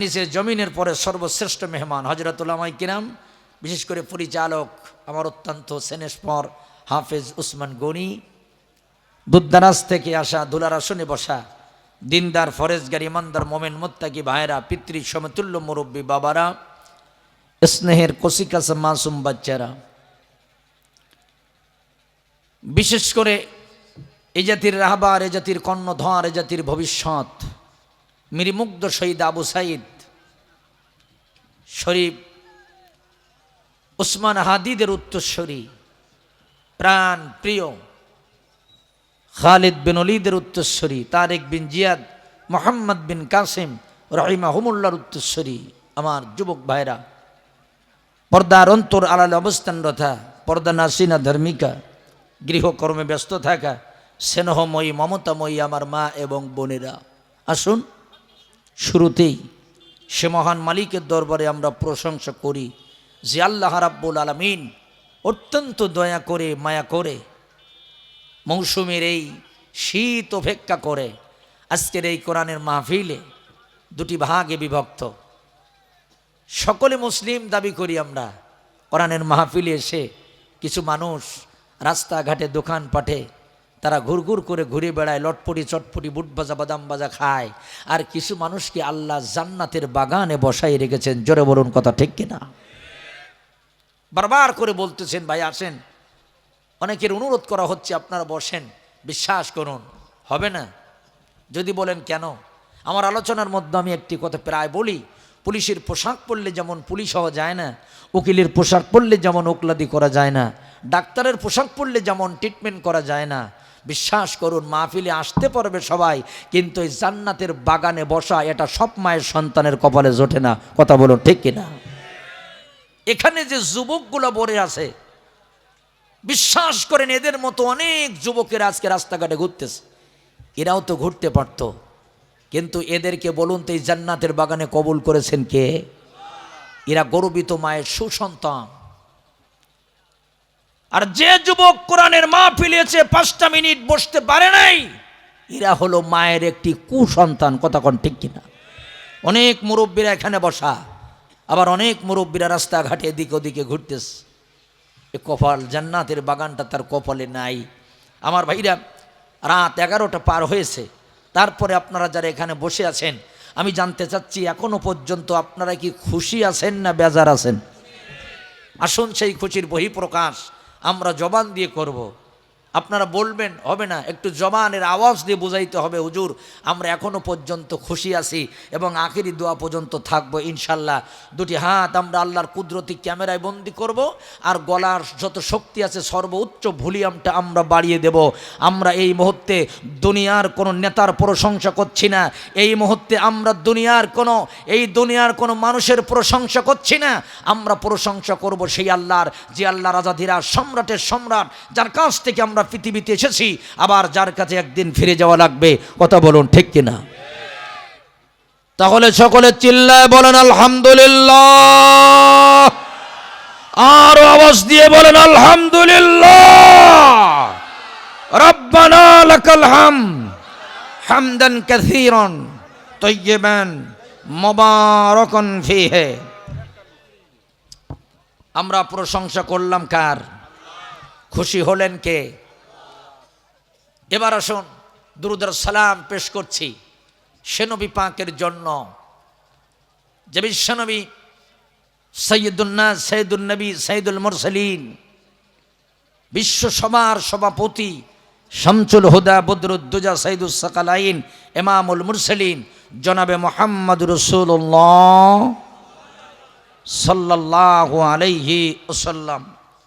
নিচে জমিনের পরে সর্বশ্রেষ্ঠ মেহমান হযরত উলামায়ে কিরাম, বিশেষ করে পরিচালক আমার অত্যন্ত স্নেহস্পর হাফেজ উসমান গনি, দুধদারাজ থেকে আসা, দুলার আসনে বসা দিনদার ফরেজগার ইমানদার মোমেন মুত্তাকি ভাইরা, পিতৃ সমতুল্য মুরব্বী বাবারা, স্নেহের কচিকাঁচা মাসুম বাচ্চারা, বিশেষ করে এই জাতির রাহবার, এই জাতির কর্ণধর, এই জাতির ভবিষ্যৎ মিরিমুগ্ধ শহীদ আবু সাইদ শরীফ উসমান হাদিদের উত্তরসূরি, প্রাণ প্রিয় খালিদ বিন ওলীদের উত্তরসূরি, তারেক বিন জিয়াদ, মোহাম্মদ বিন কাসিম রাহিমাহুমুল্লাহর উত্তরসূরি আমার যুবক ভাইরা, পর্দার অন্তর আড়ালে অবস্থানরতা, পর্দা নাসিনা ধর্মিকা, গৃহকর্মে ব্যস্ত থাকা স্নেহময়ী মমতাময়ী আমার মা এবং বোনেরা, আসুন শুরুতেই সে মহান মালিকের দরবারে আমরা প্রশংসা করি যে আল্লাহ রাব্বুল আলামিন অত্যন্ত দয়া করে মায়া করে মৌসুমের এই শীত উপেক্ষা করে আজকের এই কোরআনের মাহফিলে দুটি ভাগে বিভক্ত। সকলে মুসলিম দাবি করি আমরা। কোরআনের মাহফিলে এসে কিছু মানুষ রাস্তাঘাটে দোকানপাটে তারা ঘুরঘুর করে ঘুরে বেড়ায়, লটপটি চটপটি বুট ভাজা বাদাম ভাজা খায়, আর কিছু মানুষকে আল্লাহ জান্নাতের বাগানে বসাই রেখেছেন। জোরে বলুন কথা ঠিক কিনা? বারবার করে বলতেছেন ভাই আসেন, অনেকের অনুরোধ করা হচ্ছে আপনারা বসেন। বিশ্বাস করুন হবে না। যদি বলেন কেন, আমার আলোচনার মধ্যে আমি একটি কথা প্রায় বলি, পুলিশের পোশাক পরলে যেমন পুলিশ হওয়া যায় না, উকিলের পোশাক পরলে যেমন ওকলাদি করা যায় না, ডাক্তারের পোশাক পরলে যেমন ট্রিটমেন্ট করা যায় না, বিশ্বাস করুন মাহফিলে আসতে পারবে সবাই, কিন্তু এই জান্নাতের বাগানে বসা এটা সব মায়ের সন্তানের কপালে জোটে না। কথা বলুন ঠিক কিনা? এখানে যে যুবকগুলো বসে আছে, বিশ্বাস করেন এদের মতো অনেক যুবকের আজকে রাস্তাঘাটে ঘুরতেছে, এরাও তো ঘুরতে পারতো, কিন্তু এদেরকে বলুন তো এই জান্নাতের বাগানে কবুল করেছেন কে? এরা গর্বিত মায়ের সুসন্তান। আর যে যুবক কোরআনের মাহফিলে এসে 5টা মিনিট বসতে পারে নাই, এরা হলো মায়ের একটি কুসন্তান। কথা কোন ঠিক কিনা? অনেক মুরব্বীরা এখানে বসা, আবার অনেক মুরব্বীরা রাস্তাঘাটে এদিকে ওদিকে ঘুরতেছে। এ কপাল, জান্নাতের বাগানটা তার কপালে নাই। আমার ভাইরা, রাত 11টা পার হয়েছে, তারপরে আপনারা যারা এখানে বসে আছেন, আমি জানতে চাচ্ছি এখনো পর্যন্ত আপনারা কি খুশি আছেন না বেজার আছেন? আসুন সেই খুশির বহিঃপ্রকাশ আমরা জবান দিয়ে করব। আপনারা বলবেন হবে না, একটু জবানের আওয়াজ দিয়ে বুঝাইতে হবে হুজুর আমরা এখনো পর্যন্ত খুশি আছি এবং আখিরি দোয়া পর্যন্ত থাকবো ইনশাল্লাহ। দুটি হাত আমরা আল্লাহর কুদরতি ক্যামেরায় বন্দি করব, আর গলার যত শক্তি আছে সর্বোচ্চ ভলিউমটা আমরা বাড়িয়ে দেব। আমরা এই মুহূর্তে দুনিয়ার কোনো নেতার প্রশংসা করছি না, এই মুহূর্তে আমরা দুনিয়ার কোনো মানুষের প্রশংসা করছি না, আমরা প্রশংসা করব সেই আল্লাহর, যে আল্লাহ রাজাধীরা সম্রাটের সম্রাট, যার কাছ থেকে আমরা পৃথিবীতে এসেছি, আবার যার কাছে একদিন ফিরে যাওয়া লাগবে। কথা বলুন ঠিক কিনা? তাহলে সকলে চিল্লায় বলেন আলহামদুলিল্লাহ, আর আওয়াজ দিয়ে বলেন আলহামদুলিল্লাহ। রব্বানা লাকাল হামদ হামদান কাসীরান তাইয়্যিবান মুবারাকান ফীহি। আমরা প্রশংসা করলাম কার? খুশি হলেন কে? এবার আসুন দুরূদ আর সালাম পেশ করছি সে নবী পাকের জন্য, যে বিশ্বনবী সৈয়দুন নাস, সৈয়দুন নবী, সৈয়দুল মুরসালিন, বিশ্ব সবার সভাপতি, শামসুল হুদা, বদরুদ্দুজা, সৈয়দুস সাকালাইন, ইমামুল মুরসালিন জনাবে মুহাম্মদুর রাসূলুল্লাহ সাল্লাল্লাহু আলাইহি ওয়াসাল্লাম